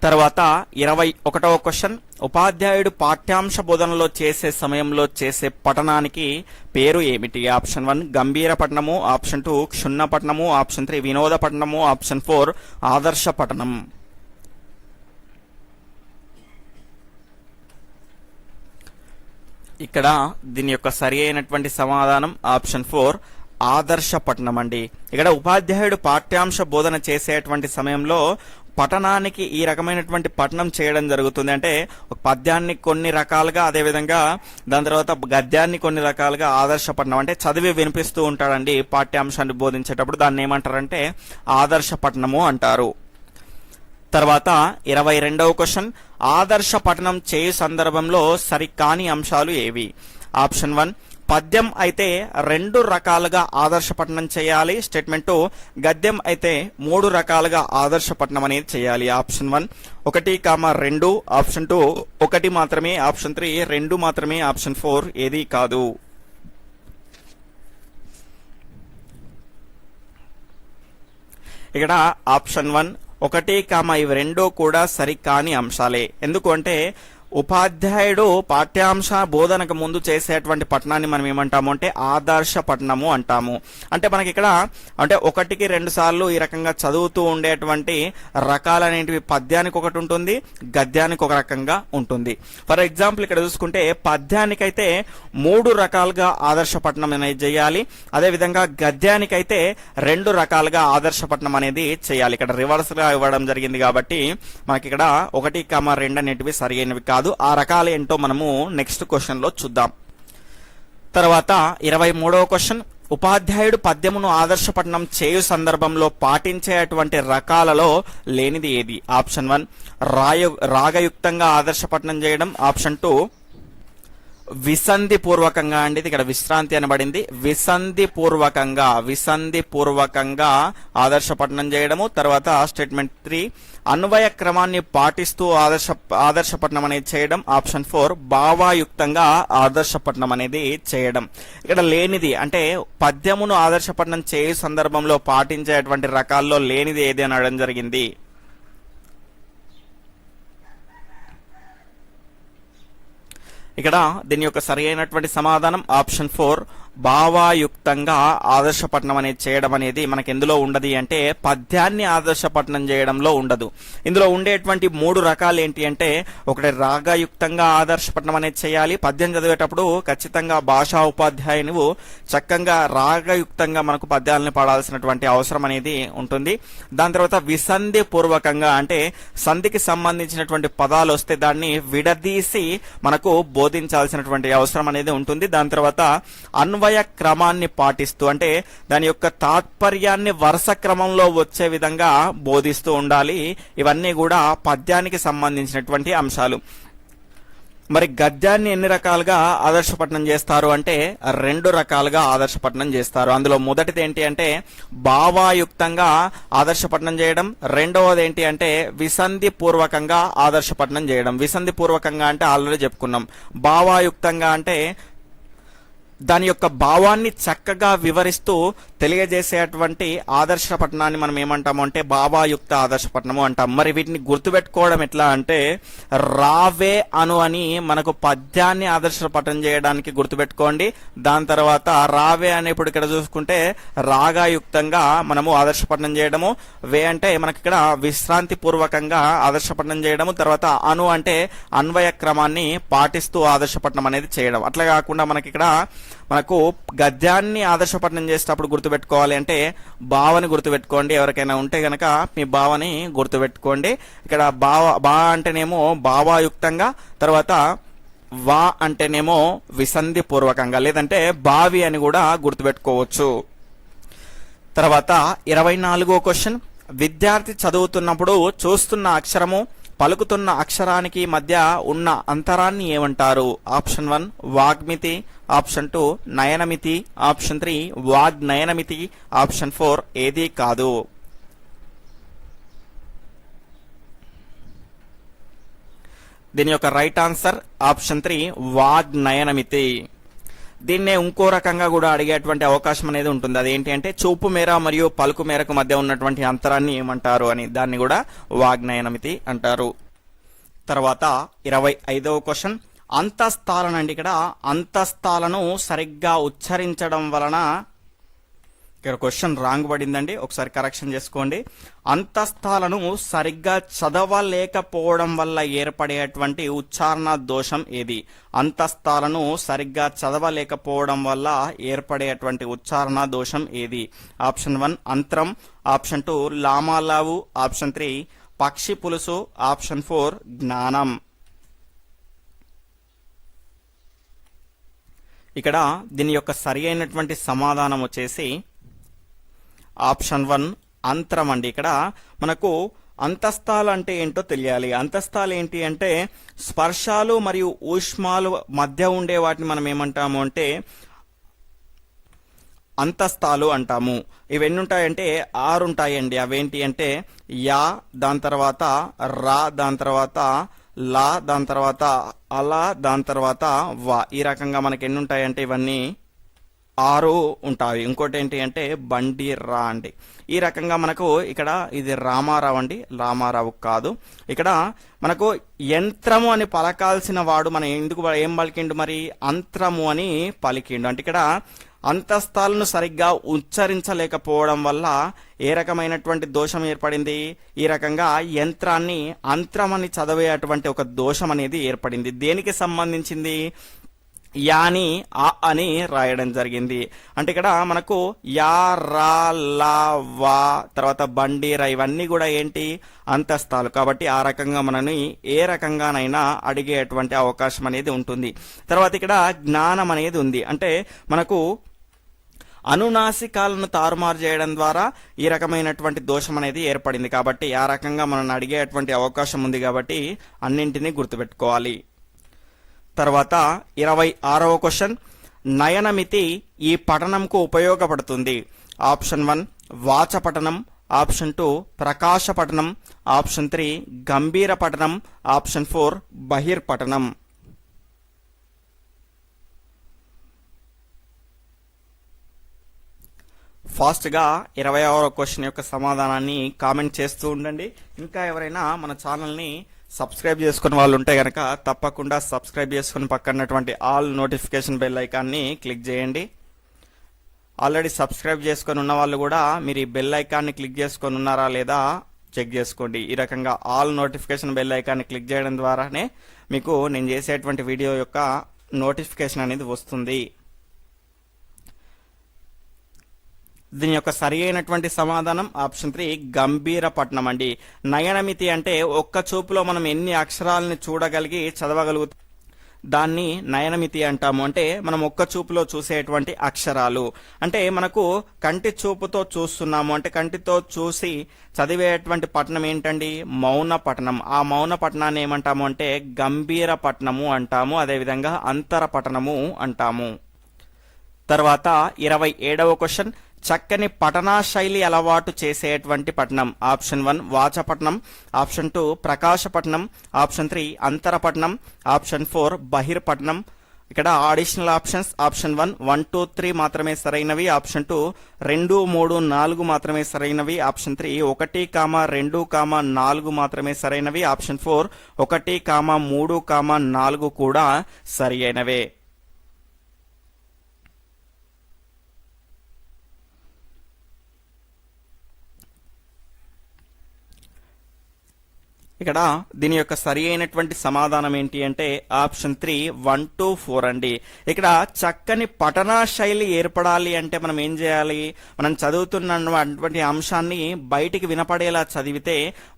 తర్వాత 21వ క్వశ్చన్, ఉపాధ్యాయుడు పాఠ్యాంశ బోధనలో చేసే సమయంలో చేసే పఠనానికి పేరు ఏమిటి? ఆప్షన్ 1 గంభీర పఠనము, ఆప్షన్ 2 క్షుణ్ణ పఠనము, ఆప్షన్ 3 వినోద పఠనము, ఆప్షన్ 4 ఆదర్శ పఠనం. ఇక్కడ దీని యొక్క సరి అయినటువంటి సమాధానం ఆప్షన్ 4 ఆదర్శ పఠనం అండి. ఇక్కడ ఉపాధ్యాయుడు పాఠ్యాంశ బోధన చేసేటువంటి సమయంలో పఠనానికి ఈ రకమైనటువంటి పఠనం చేయడం జరుగుతుంది. అంటే ఒక పద్యాన్ని కొన్ని రకాలుగా, అదేవిధంగా దాని తర్వాత గద్యాన్ని కొన్ని రకాలుగా ఆదర్శ పఠనం అంటే చదివి వినిపిస్తూ ఉంటాడండి పాఠ్యాంశాన్ని బోధించేటప్పుడు. దాన్ని ఏమంటారంటే ఆదర్శ పఠనము అంటారు. తర్వాత 22వ క్వశ్చన్, ఆదర్శ పఠనం చేయు సందర్భంలో సరికాని అంశాలు ఏవి? ఆప్షన్ 1 పద్యం అయితే 2 రకాలుగా ఆదర్శ పఠనం చేయాలి. స్టేట్మెంట్ 2 గద్యం అయితే 3 రకాలుగా ఆదర్శ పఠనం అనేది చేయాలి. ఆప్షన్ 1 1,2, ఆప్షన్ 2 1 మాత్రమే, ఆప్షన్ 3 2 మాత్రమే, ఆప్షన్ 4 ఏది కాదు. ఇక్కడ ఆప్షన్ 1 1, ఇవి 2 కూడా సరికాని అంశాలే. ఎందుకు అంటే ఉపాధ్యాయుడు పాఠ్యాంశ బోధనకు ముందు చేసేటువంటి పఠనాన్ని మనం ఏమంటాము అంటే ఆదర్శ పఠనము అంటాము. అంటే మనకి ఇక్కడ అంటే 1కి 2 సార్లు ఈ రకంగా చదువుతూ ఉండేటువంటి రకాలనేటివి పద్యానికి ఒకటి ఉంటుంది, గద్యానికి ఒక రకంగా ఉంటుంది. ఫర్ ఎగ్జాంపుల్ ఇక్కడ చూసుకుంటే పద్యానికైతే 3 రకాలుగా ఆదర్శ పఠనం అనేది చేయాలి, అదేవిధంగా గద్యానికైతే 2 రకాలుగా ఆదర్శ పఠనం అనేది చేయాలి. ఇక్కడ రివర్స్ గా ఇవ్వడం జరిగింది కాబట్టి మనకి ఇక్కడ 1, 2 అనేటివి సరైనవి కాదు. ఆ రకాలు ఏంటో మనము నెక్స్ట్ క్వశ్చన్ లో చూద్దాం. తర్వాత 23వ క్వశ్చన్, ఉపాధ్యాయుడు పద్యమును ఆదర్శ పఠనం చేయు సందర్భంలో పాటించేటువంటి రకాలలో లేనిది ఏది? ఆప్షన్ 1 రాగయుక్తంగా ఆదర్శ పఠనం చేయడం, ఆప్షన్ 2 విసంధి పూర్వకంగా అండి, ఇది ఇక్కడ విశ్రాంతి అనబడింది. విసంధి పూర్వకంగా ఆదర్శపట్నం చేయడము. తర్వాత స్టేట్మెంట్ 3 అన్వయ క్రమాన్ని పాటిస్తూ ఆదర్శపట్నం అనేది చేయడం. ఆప్షన్ 4 భావాయుక్తంగా ఆదర్శపట్నం అనేది చేయడం. ఇక్కడ లేనిది అంటే పద్యమును ఆదర్శపట్నం చేయు సందర్భంలో పాటించేటువంటి రకాల్లో లేనిది ఏది అనడం జరిగింది. ఇక్కడ దీని యొక్క సరి అయినటువంటి సమాధానం ఆప్షన్ 4 భావాయుక్తంగా ఆదర్శపట్నం అనేది చేయడం అనేది మనకి ఎందులో ఉండదు అంటే పద్యాన్ని ఆదర్శపట్నం చేయడంలో ఉండదు. ఇందులో ఉండేటువంటి 3 రకాలు ఏంటి అంటే ఒకటి రాగయుక్తంగా ఆదర్శపట్నం అనేది చేయాలి. పద్యం చదివేటప్పుడు ఖచ్చితంగా భాషా ఉపాధ్యాయునివు చక్కగా రాగయుక్తంగా మనకు పద్యాలను పాడాల్సినటువంటి అవసరం అనేది ఉంటుంది. దాని తర్వాత విసంధి పూర్వకంగా అంటే సంధికి సంబంధించినటువంటి పదాలు వస్తే దాన్ని విడదీసి మనకు బోధించాల్సినటువంటి అవసరం అనేది ఉంటుంది. దాని తర్వాత అన్వయ క్రమాన్ని పాటిస్తూ అంటే దాని యొక్క తాత్పర్యాన్ని వరుస క్రమంలో వచ్చే విధంగా బోధిస్తూ ఉండాలి. ఇవన్నీ కూడా పద్యానికి సంబంధించినటువంటి అంశాలు. మరి గద్యాన్ని ఎన్ని రకాలుగా ఆదర్శపట్నం చేస్తారు అంటే 2 రకాలుగా ఆదర్శపట్నం చేస్తారు. అందులో మొదటిది ఏంటి అంటే భావాయుక్తంగా ఆదర్శపట్నం చేయడం. రెండవది ఏంటి అంటే విసంధి పూర్వకంగా ఆదర్శపట్నం చేయడం. విసంధి పూర్వకంగా అంటే ఆల్రెడీ చెప్పుకున్నాం. భావాయుక్తంగా అంటే దాని యొక్క భావాన్ని చక్కగా వివరిస్తూ తెలియజేసేటువంటి ఆదర్శపట్నాన్ని మనం ఏమంటాము అంటే భావాయుక్త ఆదర్శపట్నము అంటాం. మరి వీటిని గుర్తుపెట్టుకోవడం ఎట్లా అంటే రావే అను అని మనకు పద్యాన్ని ఆదర్శపట్నం చేయడానికి గుర్తుపెట్టుకోండి. దాని తర్వాత రావే అని ఇప్పుడు ఇక్కడ చూసుకుంటే రాగాయుక్తంగా మనము ఆదర్శపట్నం చేయడము. వే అంటే మనకి ఇక్కడ విశ్రాంతి పూర్వకంగా ఆదర్శపట్నం చేయడము. తర్వాత అను అంటే అన్వయ క్రమాన్ని పాటిస్తూ ఆదర్శపట్నం అనేది చేయడం. అట్లా కాకుండా మనకి ఇక్కడ మనకు గద్యాన్ని ఆదర్శపట్నం చేసేటప్పుడు గుర్తుపెట్టుకోవాలి అంటే భావని గుర్తుపెట్టుకోండి. ఎవరికైనా ఉంటే గనక మీ భావని గుర్తుపెట్టుకోండి. ఇక్కడ బా అంటేనేమో భావాయుక్తంగా, తర్వాత వా అంటేనేమో విసంధి పూర్వకంగా, లేదంటే బావి అని కూడా గుర్తుపెట్టుకోవచ్చు. తర్వాత 24వ క్వశ్చన్, విద్యార్థి చదువుతున్నప్పుడు చూస్తున్న అక్షరము పలుకుతున్న అక్షరానికి మధ్య ఉన్న అంతరాన్ని ఏమంటారు? ఆప్షన్ 1 వాగ్మితి, ఆప్షన్ 2 నయనమితి, ఆప్షన్ 3 వాగ్నయనమితి, ఆప్షన్ 4 ఏదీ కాదు. దీని యొక్క రైట్ ఆన్సర్ ఆప్షన్ 3 వాగ్నయనమితి. దీన్నే ఇంకో రకంగా కూడా అడిగేటువంటి అవకాశం అనేది ఉంటుంది. అదేంటి అంటే చూపు మేర మరియు పలుకు మేరకు మధ్య ఉన్నటువంటి అంతరాన్ని ఏమంటారు అని, దాన్ని కూడా వాగ్నయనమితి అంటారు. తర్వాత 25వ క్వశ్చన్, అంతస్థాలను ఇక్కడ అంతస్థాలను సరిగ్గా ఉచ్చరించడం వలన, ఇక్కడ క్వశ్చన్ రాంగ్ పడిందండి, ఒకసారి కరెక్షన్ చేసుకోండి. అంతస్థాలను సరిగ్గా చదవలేకపోవడం వల్ల ఏర్పడేటువంటి ఉచ్చారణ దోషం ఏది? అంతస్థాలను సరిగ్గా చదవలేకపోవడం వల్ల ఏర్పడేటువంటి ఉచ్చారణ దోషం ఏది? ఆప్షన్ 1 అంత్రం, ఆప్షన్ 2 లామాలావు, ఆప్షన్ 3 పక్షి పులుసు, ఆప్షన్ 4 జ్ఞానం. ఇక్కడ దీని యొక్క సరి అయినటువంటి సమాధానం వచ్చేసి ఆప్షన్ 1 అంతరం అండి. ఇక్కడ మనకు అంతస్థాలు అంటే ఏంటో తెలియాలి. అంతస్థాలు ఏంటి అంటే స్పర్శాలు మరియు ఊష్మాలు మధ్య ఉండే వాటిని మనం ఏమంటాము అంటే అంతస్థాలు అంటాము. ఇవి ఎన్ని ఉంటాయంటే 6 ఉంటాయండి. అవేంటి అంటే యా, దాని తర్వాత రా, దాని తర్వాత లా, దాని తర్వాత అలా, దాని తర్వాత వా. ఈ రకంగా మనకి ఎన్ని ఉంటాయంటే ఇవన్నీ 6 ఉంటాయి. ఇంకోటి ఏంటి అంటే బండి రా అండి. ఈ రకంగా మనకు ఇక్కడ ఇది రామారావు అండి, రామారావు కాదు. ఇక్కడ మనకు యంత్రము అని పలకాల్సిన వాడు మనం ఎందుకు ఏం పలికిండు మరి? అంత్రము అని పలికిండు. అంటే ఇక్కడ అంతస్థాలను సరిగ్గా ఉచ్చరించలేకపోవడం వల్ల ఏ రకమైనటువంటి దోషం ఏర్పడింది? ఈ రకంగా యంత్రాన్ని అంత్రమని చదివేటువంటి ఒక దోషం అనేది ఏర్పడింది. దేనికి సంబంధించింది? యాని ఆ అని రాయడం జరిగింది. అంటే ఇక్కడ మనకు యా, రా, లా, వా, తర్వాత బండి, రా ఇవన్నీ కూడా ఏంటి? అంతస్థాలు. కాబట్టి ఆ రకంగా మనని ఏ రకంగానైనా అడిగేటువంటి అవకాశం అనేది ఉంటుంది. తర్వాత ఇక్కడ జ్ఞానం అనేది ఉంది. అంటే మనకు అనునాసికాలను తారుమారు చేయడం ద్వారా ఈ రకమైనటువంటి దోషం అనేది ఏర్పడింది. కాబట్టి ఆ రకంగా మనల్ని అడిగేటువంటి అవకాశం ఉంది. కాబట్టి అన్నింటినీ గుర్తుపెట్టుకోవాలి. తర్వాత 26వ క్వశ్చన్, నయనమితి ఈ పఠనంకు ఉపయోగపడుతుంది. ఆప్షన్ 1 వాచపఠనం, ఆప్షన్ 2 ప్రకాశ పఠనం, ఆప్షన్ 3 గంభీర పఠనం, ఆప్షన్ 4 బహిర్పఠనం. ఫాస్ట్గా 26వ క్వశ్చన్ యొక్క సమాధానాన్ని కామెంట్ చేస్తూ ఉండండి. ఇంకా ఎవరైనా మన ఛానల్ని సబ్స్క్రైబ్ చేసుకున్న వాళ్ళు ఉంటే కనుక తప్పకుండా సబ్స్క్రైబ్ చేసుకుని పక్కనటువంటి ఆల్ నోటిఫికేషన్ బెల్ ఐకాన్ని క్లిక్ చేయండి. ఆల్రెడీ సబ్స్క్రైబ్ చేసుకొని ఉన్న వాళ్ళు కూడా మీరు ఈ బెల్ ఐకాన్ని క్లిక్ చేసుకొని ఉన్నారా లేదా చెక్ చేసుకోండి. ఈ రకంగా ఆల్ నోటిఫికేషన్ బెల్ ఐకాన్ని క్లిక్ చేయడం ద్వారానే మీకు నేను చేసేటువంటి వీడియో యొక్క నోటిఫికేషన్ అనేది వస్తుంది. దీని యొక్క సరి అయినటువంటి సమాధానం ఆప్షన్ 3 గంభీర పఠనం అండి. నయనమితి అంటే ఒక్క చూపులో మనం ఎన్ని అక్షరాలని చూడగలిగి చదవగలుగుతాం, దాన్ని నయనమితి అంటాము. అంటే మనం ఒక్క చూపులో చూసేటువంటి అక్షరాలు. అంటే మనకు కంటి చూపుతో చూస్తున్నాము అంటే కంటితో చూసి చదివేటువంటి పఠనం ఏంటండి, మౌన పఠనం. ఆ మౌన పఠనాన్ని ఏమంటాము అంటే గంభీర పఠనము అంటాము. అదేవిధంగా అంతర పఠనము అంటాము. తర్వాత 27వ క్వశ్చన్, చక్కని పఠనా శైలి అలవాటు చేసేటువంటి పఠనం. ఆప్షన్ 1 వాచపట్నం, ఆప్షన్ 2 ప్రకాశపట్నం, ఆప్షన్ 3 అంతరపట్నం, ఆప్షన్ 4 బహిర్పట్నం. ఇక్కడ అడిషనల్ ఆప్షన్స్ ఆప్షన్ 1 1 2 3 మాత్రమే సరైనవి, ఆప్షన్ 2 2 3 4 మాత్రమే సరైనవి, ఆప్షన్ 3 1, 2, 4 మాత్రమే సరైనవి, ఆప్షన్ 4 1, 3, 4 కూడా సరి అయినవే. ఇక్కడ దీని యొక్క సరి అయినటువంటి సమాధానం ఏంటి అంటే ఆప్షన్ 3 1 to 4 అండి. ఇక్కడ చక్కని పఠనా శైలి ఏర్పడాలి అంటే మనం ఏం చేయాలి, మనం చదువుతున్నటువంటి అంశాన్ని బయటికి వినపడేలా చదివితే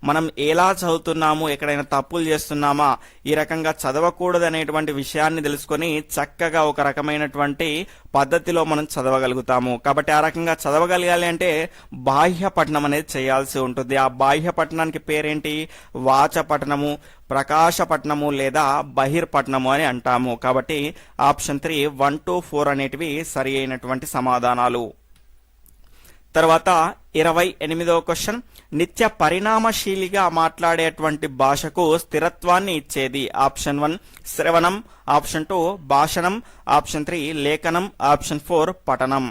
మనం ఎలా చదువుతున్నాము, ఎక్కడైనా తప్పులు చేస్తున్నామా, ఈ రకంగా చదవకూడదు అనేటువంటి విషయాన్ని తెలుసుకొని చక్కగా ఒక రకమైనటువంటి పద్ధతిలో మనం చదవగలుగుతాము. కాబట్టి ఆ రకంగా చదవగలగాలి అంటే బాహ్య పఠనం అనేది చేయాల్సి ఉంటుంది. ఆ బాహ్య పఠనానికి పేరేంటి, వాచపఠనము, ప్రకాశపట్నము లేదా బహిర్పట్నము అని అంటాము. కాబట్టి ఆప్షన్ 3 1 to 4 అనేటివి సరి అయినటువంటి సమాధానాలు. తర్వాత 28వ క్వశ్చన్, నిత్య పరిణామశీలిగా మాట్లాడేటువంటి భాషకు స్థిరత్వాన్ని ఇచ్చేది. ఆప్షన్ 1 శ్రవణం, ఆప్షన్ 2 భాషణం, ఆప్షన్ 3 లేఖనం, ఆప్షన్ 4 పఠనం.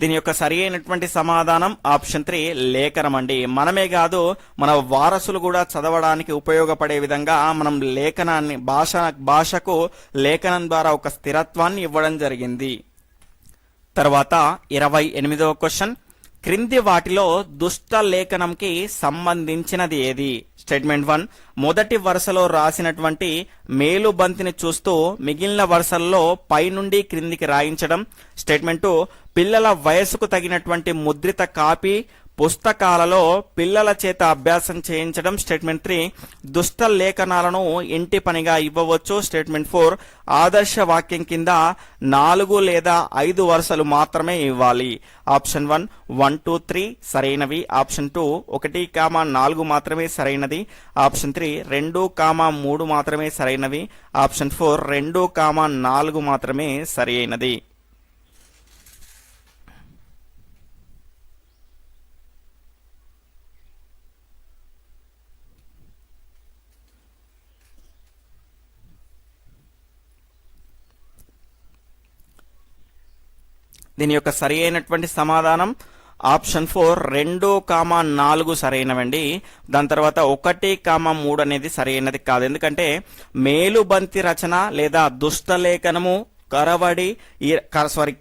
దీని యొక్క సరి అయినటువంటి సమాధానం ఆప్షన్ 3 లేఖనం అండి. మనమే కాదు మన వారసులు కూడా చదవడానికి ఉపయోగపడే విధంగా మనం లేఖనాన్ని భాషకు లేఖనం ద్వారా ఒక స్థిరత్వాన్ని ఇవ్వడం జరిగింది. తర్వాత 28వ క్వశ్చన్, క్రింది వాటిలో దుష్ట లేఖనంకి సంబంధించినది ఏది? స్టేట్మెంట్ 1 మొదటి వరుసలో రాసినటువంటి మేలు బంతిని చూస్తూ మిగిలిన వరుసల్లో పైనుండి క్రిందికి రాయించడం. స్టేట్మెంట్ 2 పిల్లల వయసుకు తగినటువంటి ముద్రిత కాపీ పుస్తకాలలో పిల్లల చేత అభ్యాసం చేయించడం. స్టేట్మెంట్ 3 దుష్ట లేఖనాలను ఇంటి పనిగా ఇవ్వవచ్చు. స్టేట్మెంట్ 4 ఆదర్శ వాక్యం కింద 4 లేదా 5 వరుసలు మాత్రమే ఇవ్వాలి. ఆప్షన్ 1 1 2 3 సరైనవి, ఆప్షన్ 2 1, 4 మాత్రమే సరైనది, ఆప్షన్ 3 2, 3 మాత్రమే సరైనవి, ఆప్షన్ 4 2, 4 మాత్రమే సరి అయినది. దీని యొక్క సరి అయినటువంటి సమాధానం ఆప్షన్ 4 2, 4 సరైనవండి. దాని తర్వాత 1, 3 అనేది సరైనది కాదు. ఎందుకంటే మేలుబంతి రచన లేదా దుష్టలేఖనము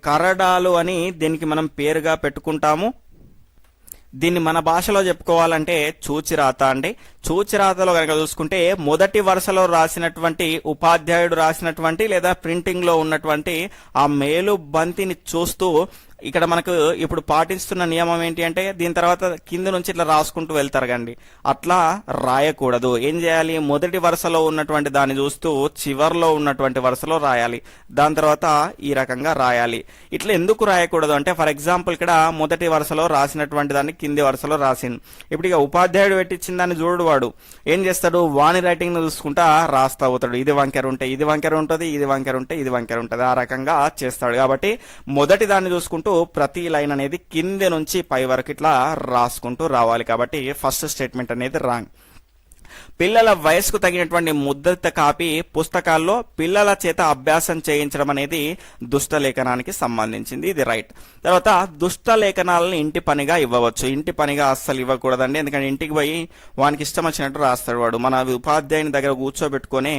కరడాలు అని దీనికి మనం పేరుగా పెట్టుకుంటాము. దీన్ని మన భాషలో చెప్పుకోవాలంటే చూచిరాత అండి. చూచిరాతలో కనుక చూసుకుంటే మొదటి వరుసలో రాసినటువంటి ఉపాధ్యాయుడు రాసినటువంటి లేదా ప్రింటింగ్ లో ఉన్నటువంటి ఆ మేలు బంతిని చూస్తూ ఇక్కడ మనకు ఇప్పుడు పాటిస్తున్న నియమం ఏంటి అంటే దీని తర్వాత కింద నుంచి ఇట్లా రాసుకుంటూ వెళ్తారు కండి, అట్లా రాయకూడదు. ఏం చేయాలి, మొదటి వరుసలో ఉన్నటువంటి దాన్ని చూస్తూ చివర్లో ఉన్నటువంటి వరుసలో రాయాలి, దాని తర్వాత ఈ రకంగా రాయాలి. ఇట్లా ఎందుకు రాయకూడదు అంటే ఫర్ ఎగ్జాంపుల్ ఇక్కడ మొదటి వరుసలో రాసినటువంటి దాన్ని కింది వరుసలో రాసింది. ఇప్పుడు ఇక ఉపాధ్యాయుడు పెట్టించిన దాన్ని చూడు, వాడు ఏం చేస్తాడు, వాణి రైటింగ్ చూసుకుంటా రాస్తా పోతాడు. ఇది వంకెర ఉంటే ఇది వంకెర ఉంటుంది, ఇది వంకెర ఉంటే ఇది వంకెర ఉంటుంది, ఆ రకంగా చేస్తాడు. కాబట్టి మొదటి దాన్ని చూసుకుంటూ ప్రతి లైన్ అనేది కింది నుంచి పై వరకు ఇట్లా రాసుకుంటూ రావాలి. కాబట్టి ఫస్ట్ స్టేట్మెంట్ అనేది రాంగ్. పిల్లల వయసుకు తగినటువంటి ముద్రిత కాపీ పుస్తకాల్లో పిల్లల చేత అభ్యాసం చేయించడం అనేది దుష్ట లేఖనానికి సంబంధించింది, ఇది రైట్. తర్వాత దుష్ట లేఖనాలను ఇంటి పనిగా ఇవ్వవచ్చు, ఇంటి పనిగా అస్సలు ఇవ్వకూడదండి. ఎందుకంటే ఇంటికి పోయి వానికి ఇష్టం వచ్చినట్టు రాస్తాడు వాడు. మన ఉపాధ్యాయుని దగ్గర కూర్చోబెట్టుకొని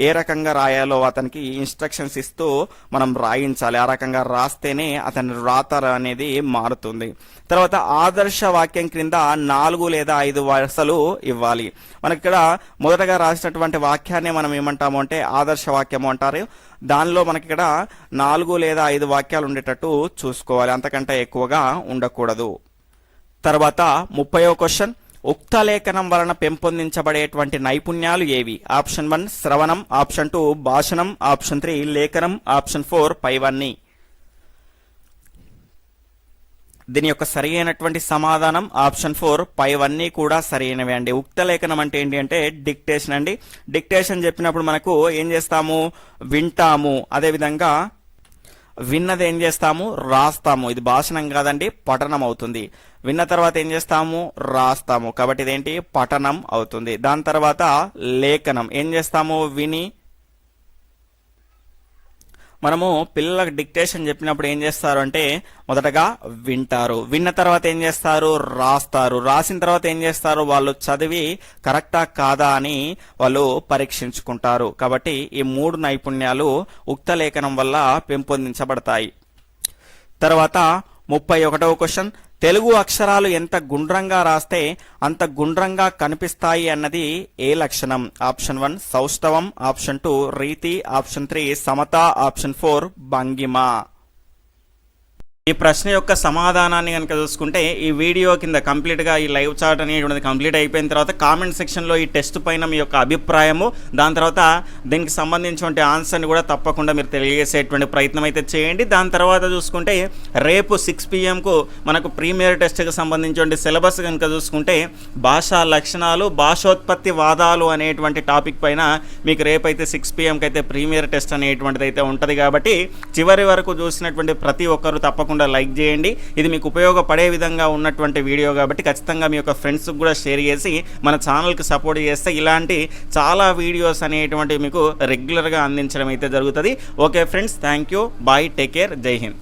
ఏ రకంగా రాయాలో అతనికి ఇన్స్ట్రక్షన్స్ ఇస్తూ మనం రాయించాలి, ఆ రకంగా రాస్తేనే అతని రాత అనేది మారుతుంది. తర్వాత ఆదర్శ వాక్యం క్రింద 4 లేదా 5 వరుసలు ఇవ్వాలి. మనకి ఇక్కడ మొదటగా రాసినటువంటి వాక్యాన్ని మనం ఏమంటాము అంటే ఆదర్శ వాక్యము అంటారు. దానిలో మనకి ఇక్కడ 4 లేదా 5 వాక్యాలు ఉండేటట్టు చూసుకోవాలి, అంతకంటే ఎక్కువగా ఉండకూడదు. తర్వాత 30వ క్వశ్చన్, ఉక్త లేఖనం వలన పెంపొందించబడేటువంటి నైపుణ్యాలు ఏవి? ఆప్షన్ 1 శ్రవణం, ఆప్షన్ 2 భాషణం, ఆప్షన్ 3 లేఖనం, ఆప్షన్ 4 పైవన్నీ. దీని యొక్క సరి అయినటువంటి సమాధానం ఆప్షన్ 4 పైవన్నీ కూడా సరైనవే అండి. ఉక్త లేఖనం అంటే ఏంటి అంటే డిక్టేషన్ అండి. డిక్టేషన్ చెప్పినప్పుడు మనకు ఏం చేస్తాము, వింటాము, అదేవిధంగా విన్నది ఏం చేస్తాము, రాస్తాము. ఇది భాషణం కాదండి, పఠనం అవుతుంది. విన్న తర్వాత ఏం చేస్తాము, రాస్తాము, కాబట్టి ఇదేంటి పఠనం అవుతుంది. దాని తర్వాత లేఖనం ఏం చేస్తాము, విని మనము పిల్లలకు డిక్టేషన్ చెప్పినప్పుడు ఏం చేస్తారు అంటే మొదటగా వింటారు, విన్న తర్వాత ఏం చేస్తారు, రాస్తారు, రాసిన తర్వాత ఏం చేస్తారు, వాళ్ళు చదివి కరెక్టా కాదా అని వాళ్ళు పరీక్షించుకుంటారు. కాబట్టి ఈ 3 నైపుణ్యాలు ఉక్త లేఖనం వల్ల పెంపొందించబడతాయి. తర్వాత 31వ క్వశ్చన్, తెలుగు అక్షరాలు ఎంత గుండ్రంగా రాస్తే అంత గుండ్రంగా కనిపిస్తాయి అన్నది ఏ లక్షణం? ఆప్షన్ 1 సౌష్ఠవం, ఆప్షన్ 2 రీతి, ఆప్షన్ 3 సమత, ఆప్షన్ 4 భంగిమ. ఈ ప్రశ్న యొక్క సమాధానాన్ని కనుక చూసుకుంటే ఈ వీడియో కింద కంప్లీట్గా ఈ లైవ్ చాట్ అనేటువంటిది కంప్లీట్ అయిపోయిన తర్వాత కామెంట్ సెక్షన్లో ఈ టెస్ట్ పైన మీ యొక్క అభిప్రాయము, దాని తర్వాత దీనికి సంబంధించిన ఆన్సర్ని కూడా తప్పకుండా మీరు తెలియజేసేటువంటి ప్రయత్నం అయితే చేయండి. దాని తర్వాత చూసుకుంటే రేపు 6 PM మనకు ప్రీమియర్ టెస్ట్కి సంబంధించిన సిలబస్ కనుక చూసుకుంటే భాషా లక్షణాలు, భాషోత్పత్తి వాదాలు అనేటువంటి టాపిక్ పైన మీకు రేపైతే 6 PM అయితే ప్రీమియర్ టెస్ట్ అనేటువంటిది అయితే ఉంటుంది. కాబట్టి చివరి వరకు చూసినటువంటి ప్రతి ఒక్కరు తప్పకుండా లైక్ చేయండి. ఇది మీకు ఉపయోగపడే విధంగా ఉన్నటువంటి వీడియో కాబట్టి ఖచ్చితంగా మీ యొక్క ఫ్రెండ్స్కి కూడా షేర్ చేసి మన ఛానల్కి సపోర్ట్ చేస్తే ఇలాంటి చాలా వీడియోస్ అనేటువంటివి మీకు రెగ్యులర్గా అందించడం అయితే జరుగుతుంది. Okay friends, thank you, bye, take care, Jai Hind.